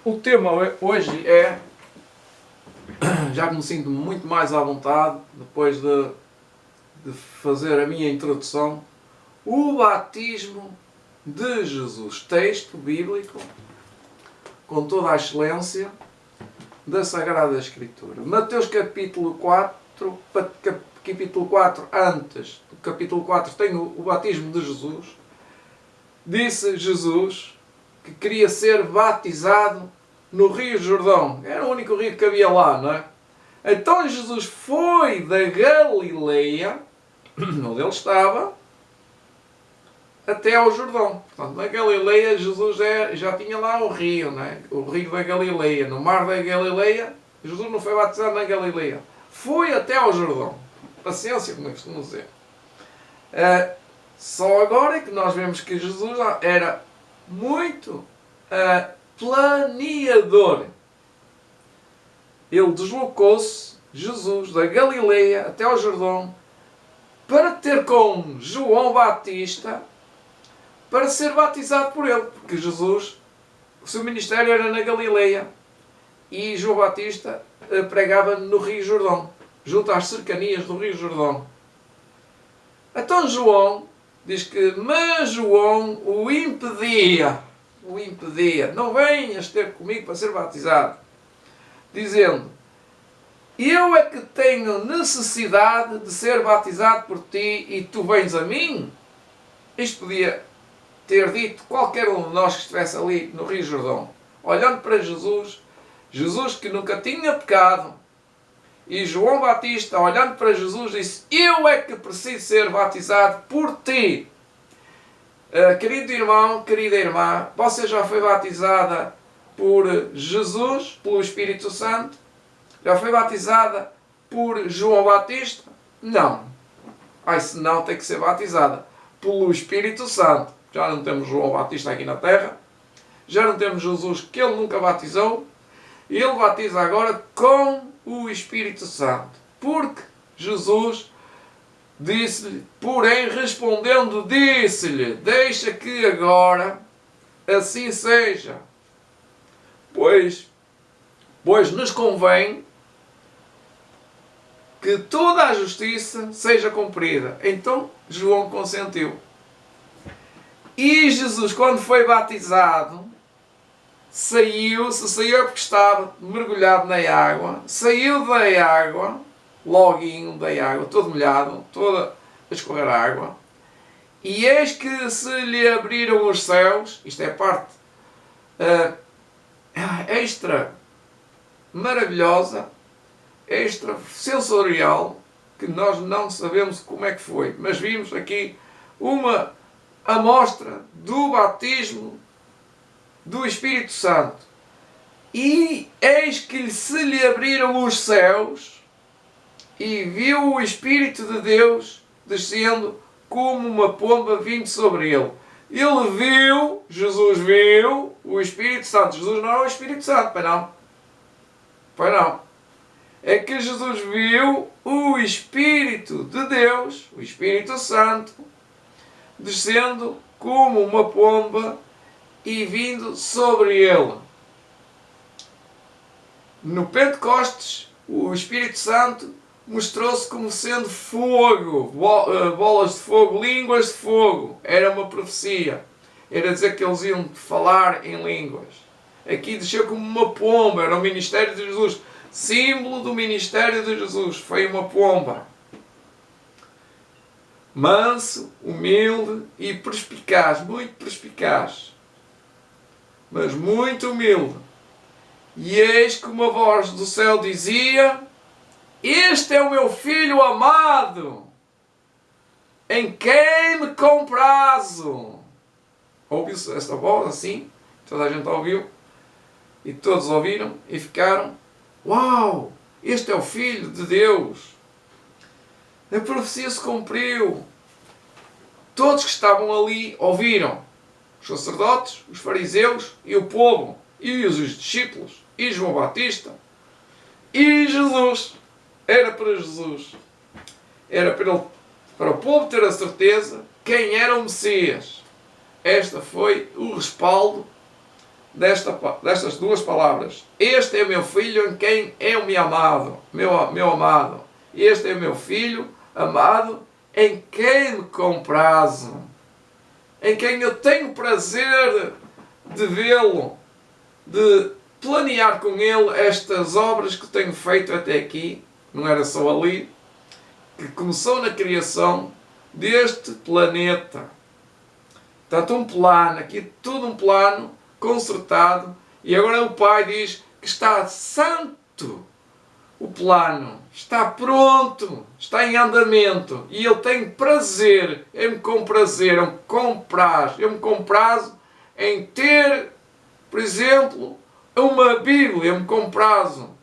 O tema hoje é, já que me sinto muito mais à vontade, depois de fazer a minha introdução, o batismo de Jesus. Texto bíblico, com toda a excelência da Sagrada Escritura. Mateus capítulo 4, antes do capítulo 4 tem o batismo de Jesus. Disse Jesus que queria ser batizado no Rio Jordão. Era o único rio que havia lá, não é? Então Jesus foi da Galileia, onde ele estava, até ao Jordão. Portanto, na Galileia Jesus já tinha lá o rio, não é? O rio da Galileia. No mar da Galileia, Jesus não foi batizado na Galileia. Foi até ao Jordão. Paciência, como eu costumo dizer. Só agora é que nós vemos que Jesus era muito planeador. Ele deslocou-se, Jesus, da Galileia até ao Jordão, para ter com João Batista, para ser batizado por ele. Porque Jesus, o seu ministério era na Galileia e João Batista pregava no Rio Jordão, junto às cercanias do Rio Jordão. Então João diz que, mas João o impedia, não venhas ter comigo para ser batizado, dizendo, eu é que tenho necessidade de ser batizado por ti e tu vens a mim? Isto podia ter dito qualquer um de nós que estivesse ali no Rio Jordão, olhando para Jesus, Jesus que nunca tinha pecado, e João Batista, olhando para Jesus, disse, eu é que preciso ser batizado por ti. Querido irmão, querida irmã, você já foi batizada por Jesus, pelo Espírito Santo? Já foi batizada por João Batista? Não. Se não, tem que ser batizada pelo Espírito Santo. Já não temos João Batista aqui na terra. Já não temos Jesus, que ele nunca batizou. E ele batiza agora com o Espírito Santo. Porque Jesus disse-lhe, porém respondendo, disse-lhe, deixa que agora assim seja. Pois nos convém que toda a justiça seja cumprida. Então João consentiu. E Jesus, quando foi batizado, saiu porque estava mergulhado na água, saiu da água, loguinho da água, todo molhado, toda a escorrer a água, e eis que se lhe abriram os céus. Isto é a parte extra maravilhosa, extra sensorial, que nós não sabemos como é que foi, mas vimos aqui uma amostra do batismo do Espírito Santo. E eis que se lhe abriram os céus e viu o Espírito de Deus descendo como uma pomba vindo sobre ele. Ele viu, Jesus viu o Espírito Santo. Jesus não é o Espírito Santo, pois não? Pois não. É que Jesus viu o Espírito de Deus, o Espírito Santo, descendo como uma pomba e vindo sobre ele. No Pentecostes, o Espírito Santo mostrou-se como sendo fogo, bolas de fogo, línguas de fogo. Era uma profecia. Era dizer que eles iam falar em línguas. Aqui desceu como uma pomba, era o ministério de Jesus. Símbolo do ministério de Jesus. Foi uma pomba. Manso, humilde e perspicaz. Muito perspicaz. Mas muito humilde. E eis que uma voz do céu dizia, este é o meu filho amado, em quem me comprazo. Ouviu-se esta voz assim, toda a gente ouviu, e todos ouviram e ficaram, uau, este é o Filho de Deus. A profecia se cumpriu. Todos que estavam ali ouviram, os sacerdotes, os fariseus e o povo, e os discípulos, e João Batista, e Jesus. Era para Jesus. Era para o povo ter a certeza quem era o Messias. Este foi o respaldo destas duas palavras. Este é o meu filho em quem é o meu amado. Meu amado. Este é o meu filho amado em quem me comprazo. Em quem eu tenho prazer de vê-lo, de planear com ele estas obras que tenho feito até aqui. Não era só ali, que começou na criação deste planeta. Portanto, um plano, aqui tudo um plano consertado, e agora o Pai diz que está santo. O plano está pronto, está em andamento, e Ele tem prazer, eu me comprazo em ter, por exemplo, uma Bíblia, eu me comprazo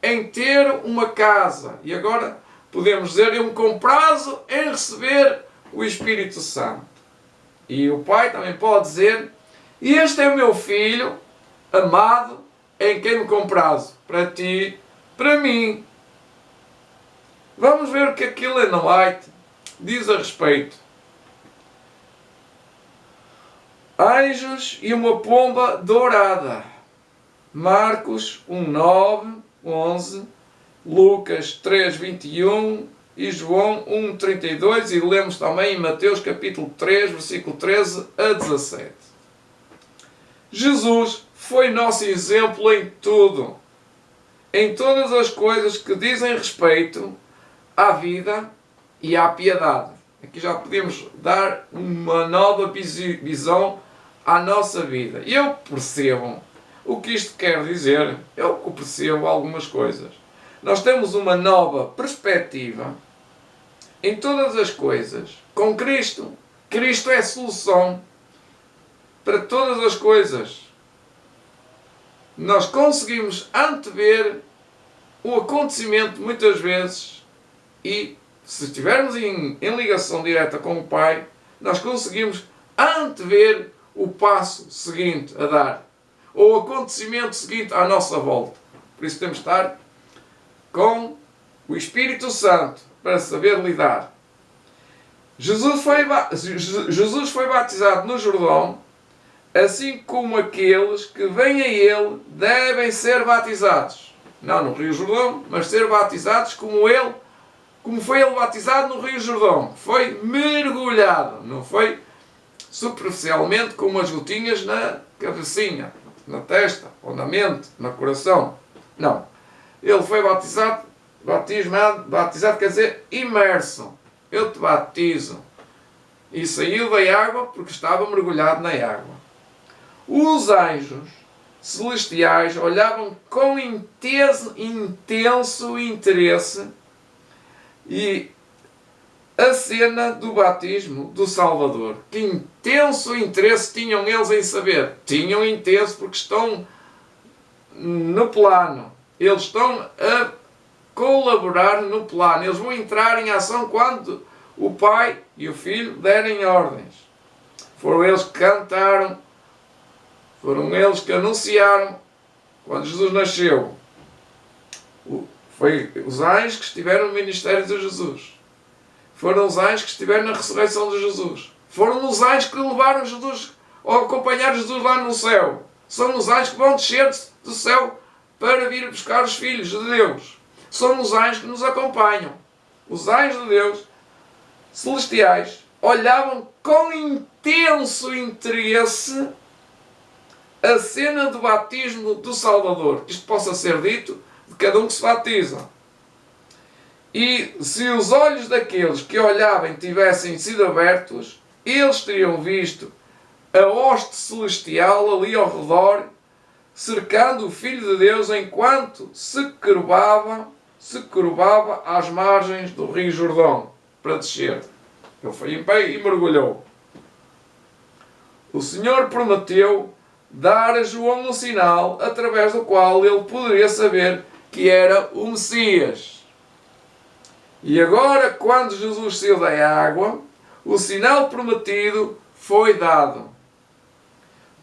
em ter uma casa, e agora podemos dizer, eu me comprazo em receber o Espírito Santo. E o Pai também pode dizer, este é o meu filho amado em quem me comprazo, para ti, para mim. Vamos ver o que aquilo Ellen White diz a respeito. Anjos e uma pomba dourada. Marcos 1:9, 11, Lucas 3:21 e João 1:32, e lemos também em Mateus capítulo 3, versículo 13 a 17. Jesus foi nosso exemplo em tudo, em todas as coisas que dizem respeito à vida e à piedade. Aqui já podemos dar uma nova visão à nossa vida. E eu percebo o que isto quer dizer. Eu percebo algumas coisas. Nós temos uma nova perspectiva em todas as coisas com Cristo. Cristo é a solução para todas as coisas. Nós conseguimos antever o acontecimento muitas vezes, e se estivermos em ligação direta com o Pai, nós conseguimos antever o passo seguinte a dar, ou o acontecimento seguinte à nossa volta. Por isso temos de estar com o Espírito Santo para saber lidar. Jesus foi batizado no Jordão, assim como aqueles que vêm a Ele devem ser batizados. Não no Rio Jordão, mas ser batizados como foi Ele batizado no Rio Jordão. Foi mergulhado, não foi superficialmente com umas gotinhas na cabecinha, na testa, ou na mente, no coração. Não. Ele foi batizado quer dizer imerso. Eu te batizo. E saiu da água porque estava mergulhado na água. Os anjos celestiais olhavam com intenso interesse e a cena do batismo do Salvador. Que intenso interesse tinham eles em saber? Tinham intenso porque estão no plano. Eles estão a colaborar no plano. Eles vão entrar em ação quando o Pai e o Filho derem ordens. Foram eles que cantaram, foram eles que anunciaram quando Jesus nasceu. Foi os anjos que estiveram no ministério de Jesus. Foram os anjos que estiveram na ressurreição de Jesus. Foram os anjos que levaram Jesus, ou acompanharam Jesus lá no céu. São os anjos que vão descer do céu para vir buscar os filhos de Deus. São os anjos que nos acompanham. Os anjos de Deus celestiais olhavam com intenso interesse a cena do batismo do Salvador. Isto possa ser dito de cada um que se batiza. E se os olhos daqueles que olhavam tivessem sido abertos, eles teriam visto a hoste celestial ali ao redor, cercando o Filho de Deus enquanto se curvava às margens do Rio Jordão para descer. Ele foi em pé e mergulhou. O Senhor prometeu dar a João um sinal através do qual ele poderia saber que era o Messias. E agora, quando Jesus saiu da água, o sinal prometido foi dado.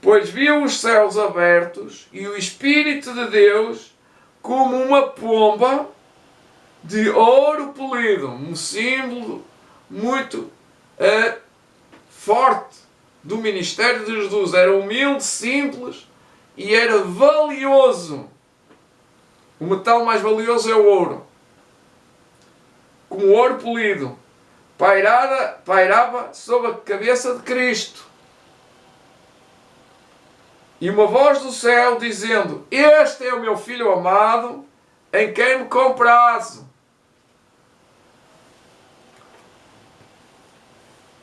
Pois viu os céus abertos e o Espírito de Deus como uma pomba de ouro polido, um símbolo muito forte do ministério de Jesus era humilde, simples e era valioso. O metal mais valioso é o ouro. Como ouro polido, pairava sobre a cabeça de Cristo. E uma voz do céu dizendo: Este é o meu Filho amado, em quem me comprazo.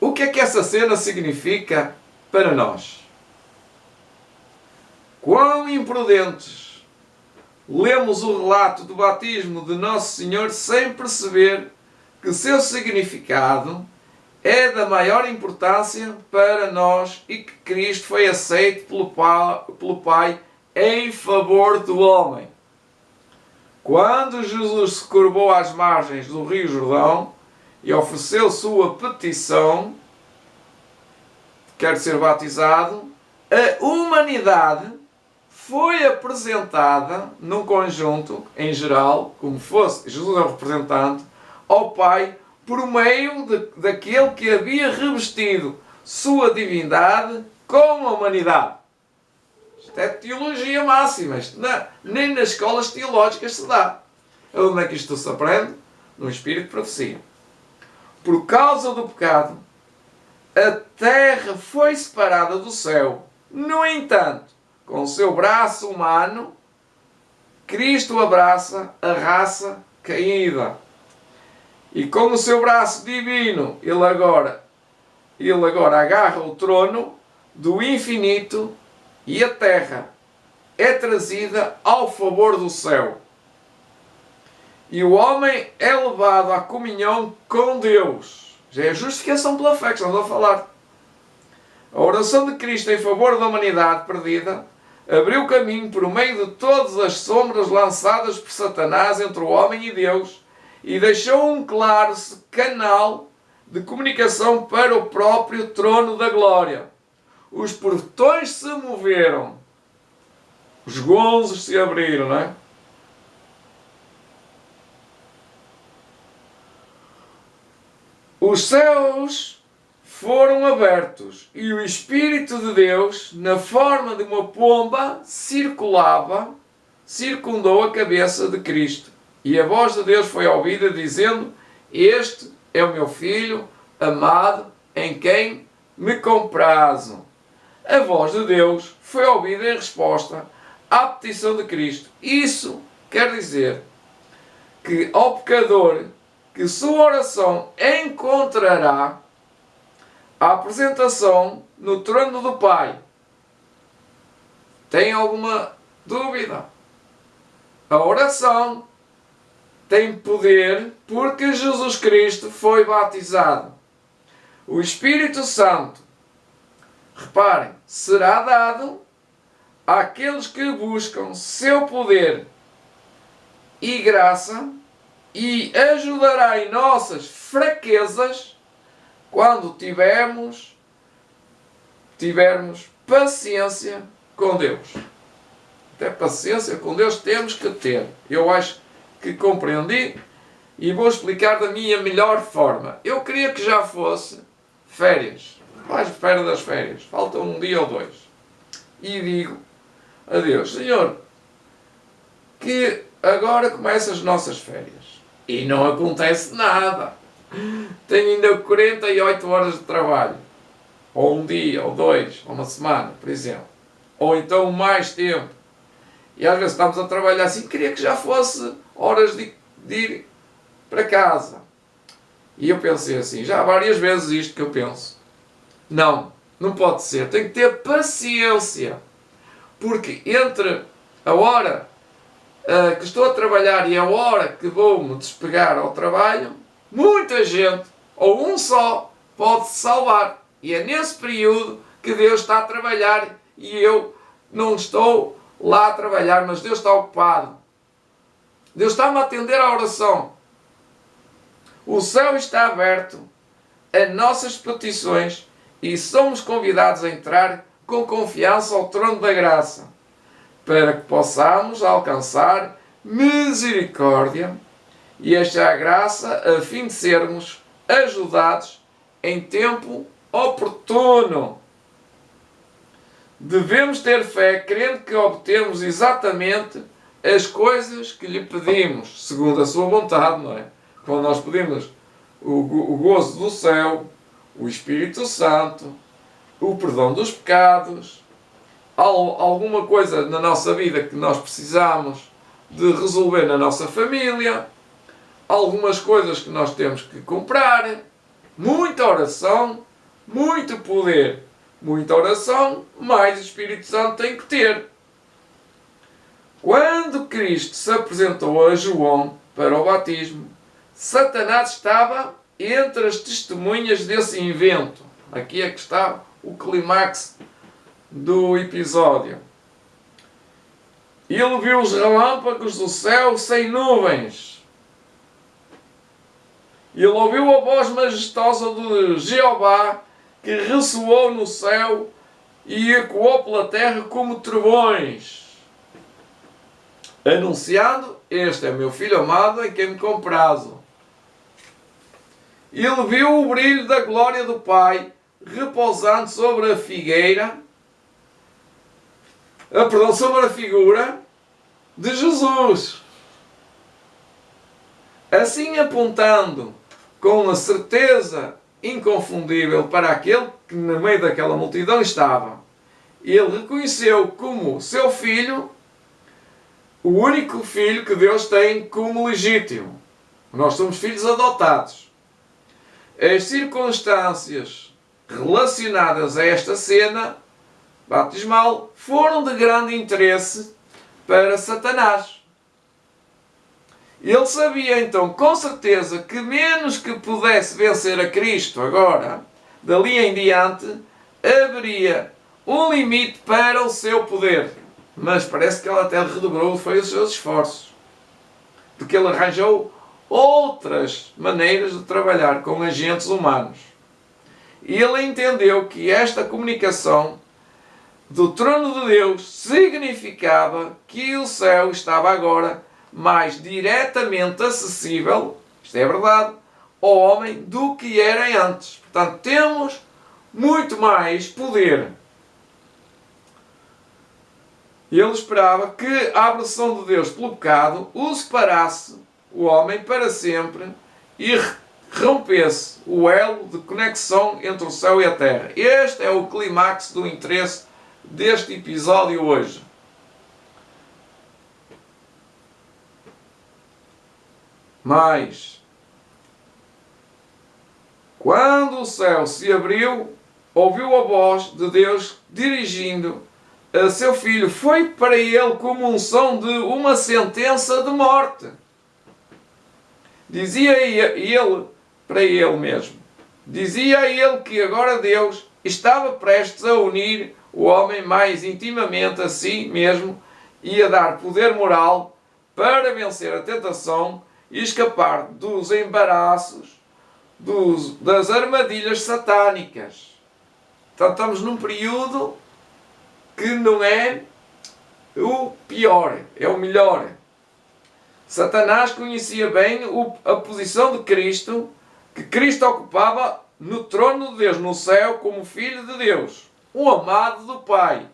O que é que essa cena significa para nós? Quão imprudentes lemos o relato do batismo de Nosso Senhor sem perceber que seu significado é da maior importância para nós e que Cristo foi aceito pelo Pai em favor do homem. Quando Jesus se curvou às margens do Rio Jordão e ofereceu sua petição, quer ser batizado, a humanidade foi apresentada num conjunto, em geral, como fosse Jesus é o representante, ao Pai por meio daquele que havia revestido sua divindade com a humanidade. Isto é teologia máxima. Isto nem nas escolas teológicas se dá. Onde é que isto se aprende? No Espírito de Profecia. Por causa do pecado, a terra foi separada do céu. No entanto, com o seu braço humano, Cristo abraça a raça caída. E com o seu braço divino, ele agora agarra o trono do infinito e a terra é trazida ao favor do céu. E o homem é levado à comunhão com Deus. Já é a justificação pela fé que estamos a falar. A oração de Cristo em favor da humanidade perdida abriu caminho por meio de todas as sombras lançadas por Satanás entre o homem e Deus e deixou um claro canal de comunicação para o próprio trono da glória. Os portões se moveram, os gonzos se abriram, não é? Os céus foram abertos e o Espírito de Deus, na forma de uma pomba, circundou a cabeça de Cristo. E a voz de Deus foi ouvida dizendo: Este é o meu Filho amado, em quem me comprazo. A voz de Deus foi ouvida em resposta à petição de Cristo. Isso quer dizer que ao pecador que sua oração encontrará a apresentação no trono do Pai. Tem alguma dúvida? A oração tem poder porque Jesus Cristo foi batizado. O Espírito Santo, reparem, será dado àqueles que buscam seu poder e graça e ajudará em nossas fraquezas quando tivermos paciência com Deus. Até paciência com Deus temos que ter. Eu acho que compreendi e vou explicar da minha melhor forma. Eu queria que já fosse férias, mais perto das férias, falta um dia ou dois, e digo a Deus: Senhor, que agora começam as nossas férias e não acontece nada, tenho ainda 48 horas de trabalho, ou um dia, ou dois, ou uma semana, por exemplo, ou então mais tempo, e às vezes estamos a trabalhar assim. Queria que já fosse horas de ir para casa. E eu pensei assim, já há várias vezes isto que eu penso: não pode ser, tenho que ter paciência, porque entre a hora que estou a trabalhar e a hora que vou-me despegar ao trabalho, muita gente, ou um só, pode se salvar. E é nesse período que Deus está a trabalhar e eu não estou lá a trabalhar, mas Deus está ocupado. Deus está-me a atender à oração. O céu está aberto a nossas petições e somos convidados a entrar com confiança ao trono da graça, para que possamos alcançar misericórdia e achar graça a fim de sermos ajudados em tempo oportuno. devemos ter fé, crendo que obtemos exatamente as coisas que lhe pedimos, segundo a sua vontade, não é? Quando nós pedimos o gozo do céu, o Espírito Santo, o perdão dos pecados, alguma coisa na nossa vida que nós precisamos de resolver na nossa família, algumas coisas que nós temos que comprar, muita oração, muito poder, muita oração, mais o Espírito Santo tem que ter. Quando Cristo se apresentou a João para o batismo, Satanás estava entre as testemunhas desse evento. Aqui é que está o clímax do episódio. Ele viu os relâmpagos do céu sem nuvens. Ele ouviu a voz majestosa de Jeová que ressoou no céu e ecoou pela terra como trovões, anunciando: este é meu filho amado em quem me comprazo. Ele viu o brilho da glória do Pai repousando sobre a figueira, sobre a figura de Jesus. Assim apontando com a certeza inconfundível para aquele que no meio daquela multidão estava. Ele reconheceu como seu filho, o único filho que Deus tem como legítimo. Nós somos filhos adotados. As circunstâncias relacionadas a esta cena batismal foram de grande interesse para Satanás. Ele sabia então com certeza que menos que pudesse vencer a Cristo agora, dali em diante, haveria um limite para o seu poder. Mas parece que ele até redobrou os seus esforços, porque ele arranjou outras maneiras de trabalhar com agentes humanos. E ele entendeu que esta comunicação do trono de Deus significava que o céu estava agora mais diretamente acessível, isto é verdade, ao homem do que era antes. Portanto, temos muito mais poder. E ele esperava que a aversão de Deus pelo pecado o separasse, o homem, para sempre, e rompesse o elo de conexão entre o céu e a terra. Este é o clímax do interesse deste episódio hoje. Mas, quando o céu se abriu, ouviu a voz de Deus dirigindo a seu filho. Foi para ele como um som de uma sentença de morte. Dizia ele para ele mesmo. Dizia ele que agora Deus estava prestes a unir o homem mais intimamente a si mesmo e a dar poder moral para vencer a tentação e escapar dos embaraços, das armadilhas satânicas. Então estamos num período que não é o pior, é o melhor. Satanás conhecia bem a posição de Cristo, que Cristo ocupava no trono de Deus, no céu, como Filho de Deus, o amado do Pai.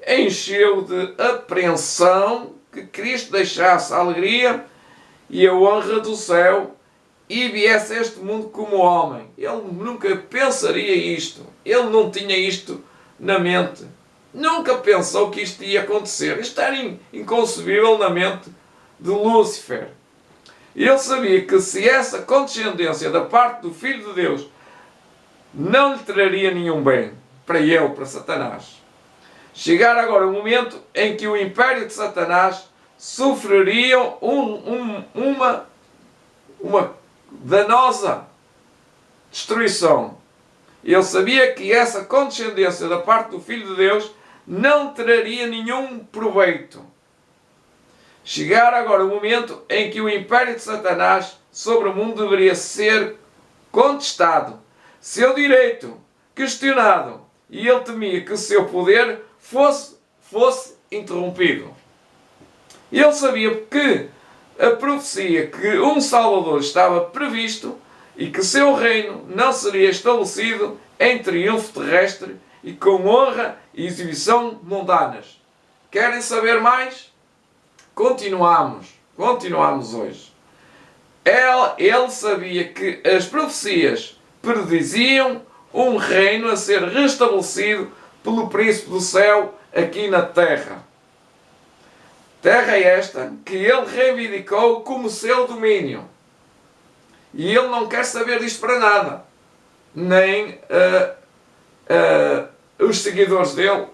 Encheu de apreensão que Cristo deixasse a alegria e a honra do céu e viesse a este mundo como homem. Ele nunca pensaria isto. Ele não tinha isto na mente. Nunca pensou que isto ia acontecer. Isto era inconcebível na mente de Lúcifer. Ele sabia que se essa condescendência da parte do Filho de Deus não lhe traria nenhum bem, para ele, para Satanás. Chegar agora o momento em que o império de Satanás sofreria uma danosa destruição. Ele sabia que essa condescendência da parte do Filho de Deus não traria nenhum proveito. Chegar agora o momento em que o império de Satanás sobre o mundo deveria ser contestado, seu direito questionado, e ele temia que o seu poder fosse interrompido. Ele sabia que a profecia que um Salvador estava previsto e que seu reino não seria estabelecido em triunfo terrestre e com honra e exibição mundanas. Querem saber mais? Continuamos hoje. Ele sabia que as profecias prediziam um reino a ser restabelecido pelo príncipe do céu aqui na terra. Terra esta que ele reivindicou como seu domínio. E ele não quer saber disto para nada. Nem os seguidores dele.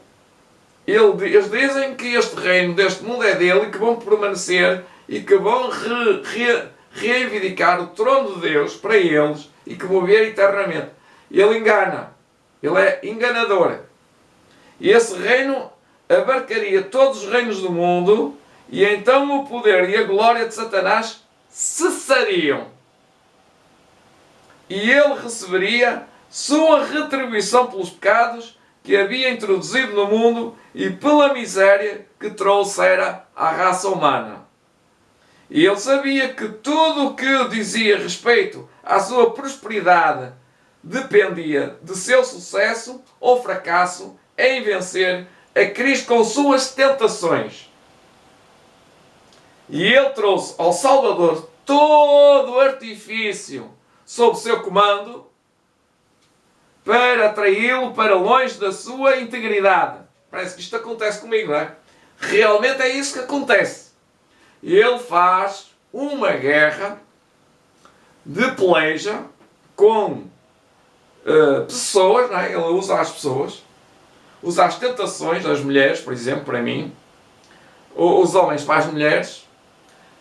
Eles dizem que este reino deste mundo é dele e que vão permanecer e que vão reivindicar o trono de Deus para eles e que vão viver eternamente. Ele engana. Ele é enganador. E esse reino abarcaria todos os reinos do mundo e então o poder e a glória de Satanás cessariam. E ele receberia sua retribuição pelos pecados que havia introduzido no mundo e pela miséria que trouxera à raça humana. E ele sabia que tudo o que dizia respeito à sua prosperidade dependia de seu sucesso ou fracasso em vencer a Cristo com suas tentações. E ele trouxe ao Salvador todo o artifício sob seu comando para atraí-lo para longe da sua integridade. Parece que isto acontece comigo, não é? Realmente é isso que acontece. Ele faz uma guerra de peleja com pessoas, não é? Ele usa as pessoas, usa as tentações das mulheres, por exemplo, para mim, ou os homens para as mulheres,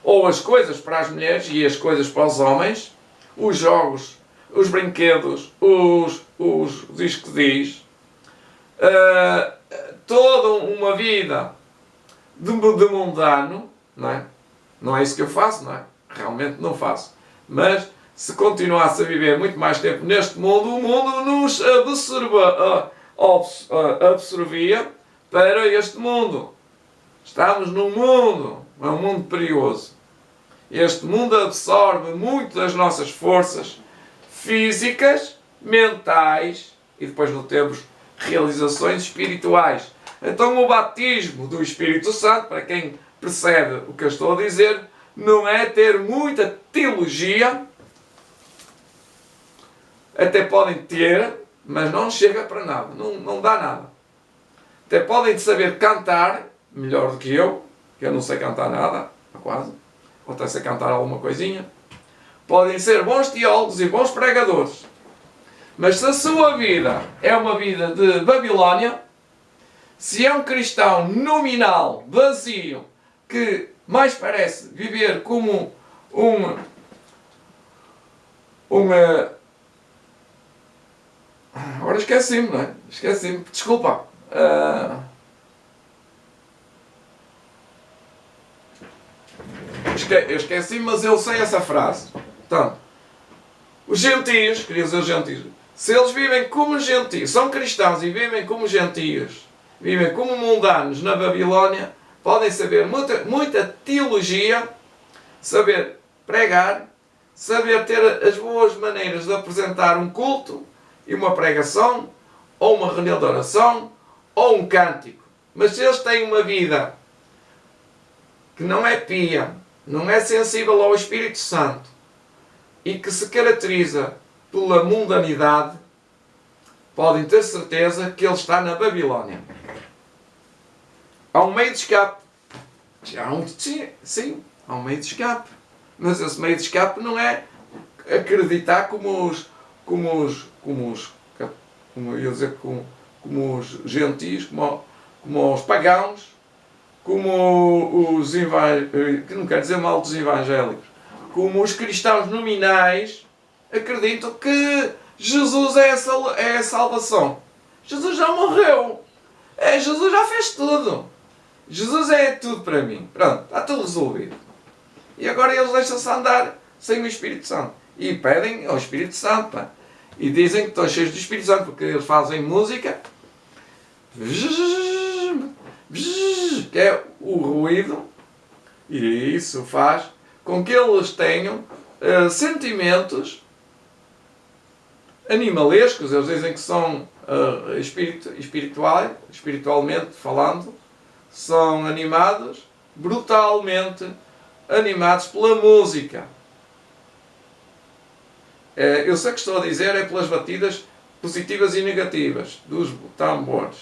ou as coisas para as mulheres e as coisas para os homens, os jogos, os brinquedos, os diz que diz, toda uma vida de mundano, não é? Não é isso que eu faço, não é? Realmente não faço. Mas se continuasse a viver muito mais tempo neste mundo, o mundo nos absorvia para este mundo. Estamos num mundo, é um mundo perigoso. Este mundo absorve muito das nossas forças físicas, mentais e depois não temos realizações espirituais. Então o batismo do Espírito Santo, para quem percebe o que eu estou a dizer, não é ter muita teologia, até podem ter, mas não chega para nada, não dá nada. Até podem saber cantar melhor do que eu não sei cantar nada, quase, ou até sei cantar alguma coisinha. Podem ser bons teólogos e bons pregadores, mas se a sua vida é uma vida de Babilónia, se é um cristão nominal, vazio, que mais parece viver como agora esqueci-me, não é? Esqueci-me, desculpa. Eu esqueci-me, mas eu sei essa frase. Portanto, os gentios, queria dizer os gentios, se eles vivem como gentios, são cristãos e vivem como gentios, vivem como mundanos na Babilónia, podem saber muita teologia, saber pregar, saber ter as boas maneiras de apresentar um culto e uma pregação, ou uma reunião de oração, ou um cântico. Mas se eles têm uma vida que não é pia, não é sensível ao Espírito Santo e que se caracteriza pela mundanidade, podem ter certeza que ele está na Babilónia. Há um meio de escape. Sim, há um meio de escape. Mas esse meio de escape não é acreditar como os gentios, como os pagãos, como os que não quer dizer mal dos evangélicos, como os cristãos nominais acreditam que Jesus é a salvação. Jesus já morreu. Jesus já fez tudo. Jesus é tudo para mim. Pronto, está tudo resolvido. E agora eles deixam-se andar sem o Espírito Santo. E pedem ao Espírito Santo. Pá. E dizem que estão cheios do Espírito Santo, porque eles fazem música, que é o ruído, e isso faz com que eles tenham sentimentos animalescos. Eles dizem que são espiritualmente falando, são animados, brutalmente animados pela música. Eu sei que estou a dizer é pelas batidas positivas e negativas dos tambores.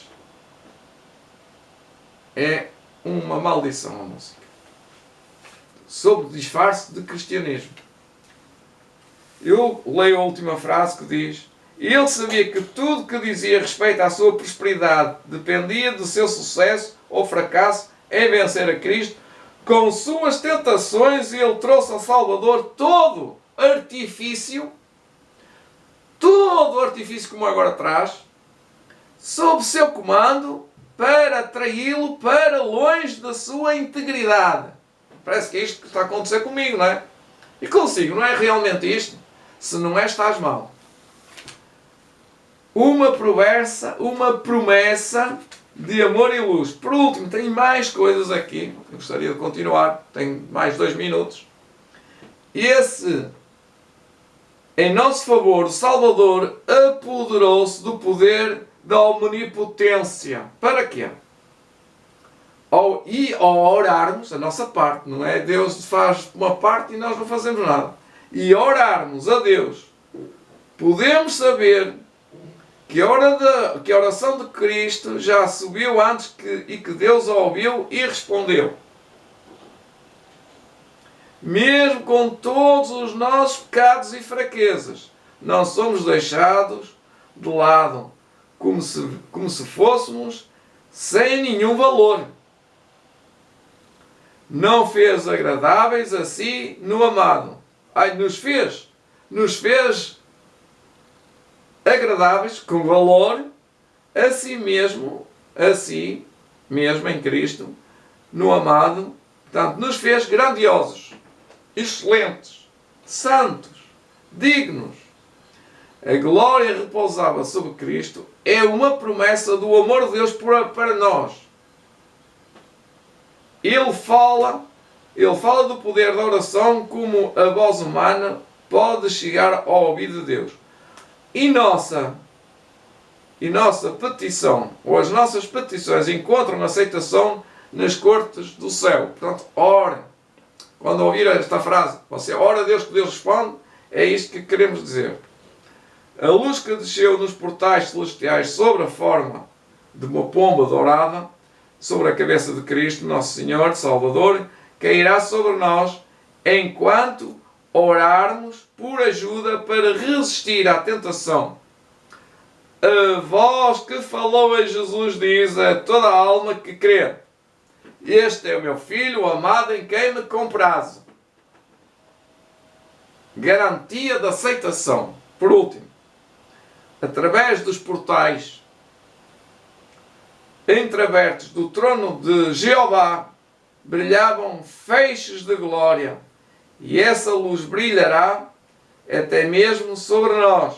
É uma maldição a música, sob disfarce de cristianismo. Eu leio a última frase que diz: ele sabia que tudo que dizia a respeito à sua prosperidade dependia do seu sucesso ou fracasso em vencer a Cristo. Com suas tentações, ele trouxe ao Salvador todo artifício como agora traz, sob seu comando, para atraí-lo para longe da sua integridade. Parece que é isto que está a acontecer comigo, não é? E consigo, não é realmente isto? Se não é, estás mal. Uma promessa de amor e luz. Por último, tem mais coisas aqui. Eu gostaria de continuar. Tenho mais 2 minutos. Em nosso favor, o Salvador apoderou-se do poder da omnipotência. Para quê? Ao orarmos, a nossa parte, não é? Deus faz uma parte e nós não fazemos nada. E orarmos a Deus, podemos saber que a oração de Cristo já subiu antes e que Deus a ouviu e respondeu. Mesmo com todos os nossos pecados e fraquezas, não somos deixados de lado, como se fôssemos sem nenhum valor. Não fez agradáveis a si no amado. Nos fez agradáveis com valor a si mesmo em Cristo, no amado. Portanto, nos fez grandiosos, excelentes, santos, dignos. A glória repousava sobre Cristo é uma promessa do amor de Deus para nós. Ele fala do poder da oração como a voz humana pode chegar ao ouvido de Deus. E nossa petição, ou as nossas petições, encontram aceitação nas cortes do céu. Portanto, ora. Quando ouvir esta frase, você ora a Deus que Deus responde, é isto que queremos dizer. A luz que desceu nos portais celestiais sobre a forma de uma pomba dourada, sobre a cabeça de Cristo, nosso Senhor, Salvador, cairá sobre nós enquanto orarmos por ajuda para resistir à tentação. A voz que falou a Jesus diz a toda a alma que crê: este é o meu filho, o amado, em quem me comprazo. Garantia de aceitação. Por último, através dos portais entreabertos do trono de Jeová, brilhavam feixes de glória, e essa luz brilhará até mesmo sobre nós.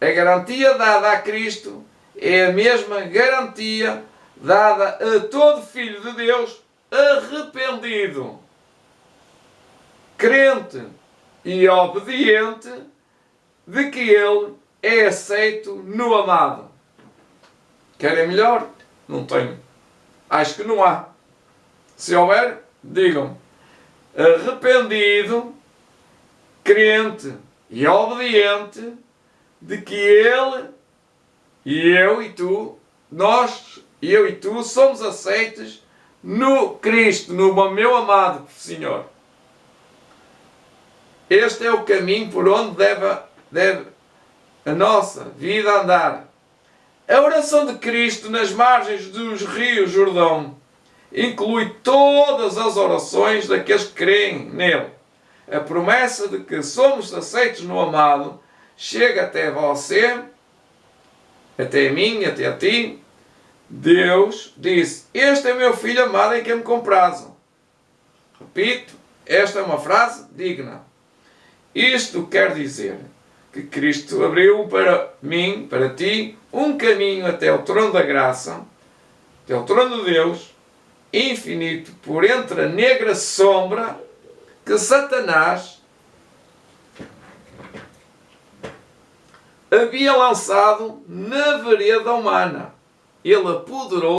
A garantia dada a Cristo é a mesma garantia dada a todo filho de Deus arrependido, crente e obediente, de que ele é aceito no amado. Querem melhor? Não tenho. Acho que não há. Se houver, digam-me. Arrependido, crente e obediente, de que ele e eu e tu, eu e tu, somos aceitos no Cristo, no meu amado Senhor. Este é o caminho por onde deve a nossa vida andar. A oração de Cristo nas margens dos rios Jordão inclui todas as orações daqueles que creem nele. A promessa de que somos aceitos no amado chega até você, até a mim, até a ti. Deus disse: este é meu filho amado em quem me comprazo. Repito, esta é uma frase digna. Isto quer dizer que Cristo abriu para mim, para ti, um caminho até o trono da graça, até o trono de Deus, infinito, por entre a negra sombra que Satanás havia lançado na vereda humana. Ele apoderou